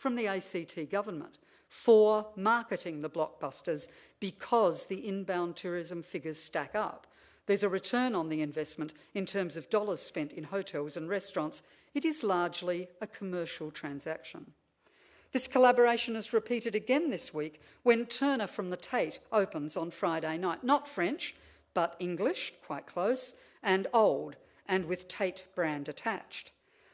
from the ACT government for marketing the blockbusters because the inbound tourism figures stack up. There's a return on the investment in terms of dollars spent in hotels and restaurants. It is largely a commercial transaction. This collaboration is repeated again this week when Turner from the Tate opens on Friday night. Not French, but English, quite close, and old, and with Tate brand attached.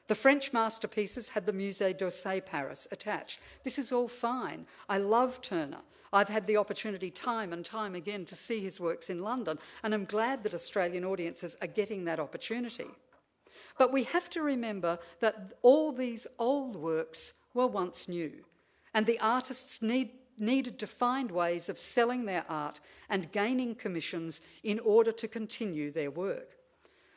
The French masterpieces had the Musée d'Orsay Paris attached. This is all fine. I love Turner. I've had the opportunity time and time again to see his works in London, and I'm glad that Australian audiences are getting that opportunity. But we have to remember that all these old works were once new, and the artists needed to find ways of selling their art and gaining commissions in order to continue their work.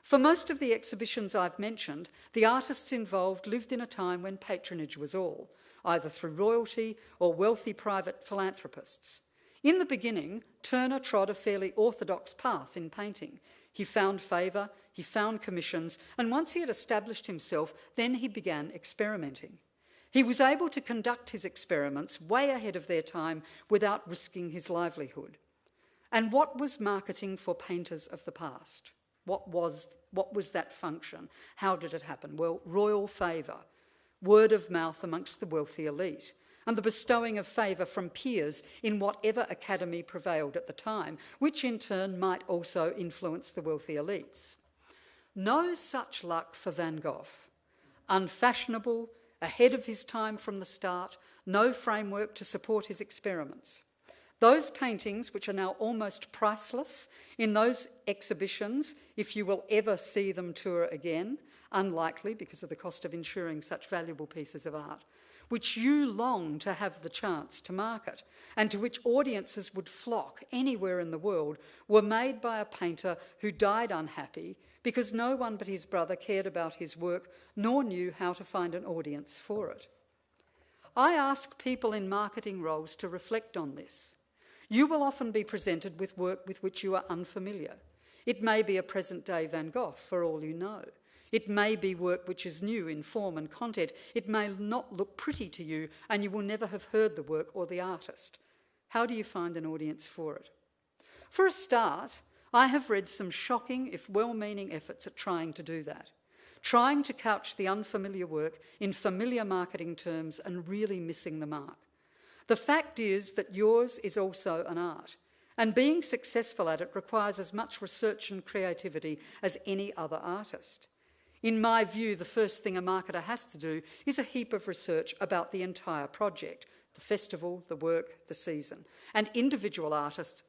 For most of the exhibitions I've mentioned, the artists involved lived in a time when patronage was all, either through royalty or wealthy private philanthropists. In the beginning, Turner trod a fairly orthodox path in painting. He found favour, he found commissions, and once he had established himself, then he began experimenting. He was able to conduct his experiments way ahead of their time without risking his livelihood. And what was marketing for painters of the past? What was that function? How did it happen? Well, royal favour, word of mouth amongst the wealthy elite, and the bestowing of favour from peers in whatever academy prevailed at the time, which in turn might also influence the wealthy elites. No such luck for Van Gogh. Unfashionable, ahead of his time from the start, no framework to support his experiments. Those paintings, which are now almost priceless, in those exhibitions, if you will ever see them tour again, unlikely because of the cost of insuring such valuable pieces of art, which you long to have the chance to market, and to which audiences would flock anywhere in the world, were made by a painter who died unhappy because no one but his brother cared about his work nor knew how to find an audience for it. I ask people in marketing roles to reflect on this. You will often be presented with work with which you are unfamiliar. It may be a present-day Van Gogh, for all you know. It may be work which is new in form and content. It may not look pretty to you, and you will never have heard the work or the artist. How do you find an audience for it? For a start, I have read some shocking, if well-meaning, efforts at trying to do that, trying to couch the unfamiliar work in familiar marketing terms and really missing the mark. The fact is that yours is also an art, and being successful at it requires as much research and creativity as any other artist. In my view, the first thing a marketer has to do is a heap of research about the entire project, the festival, the work, the season, and individual artists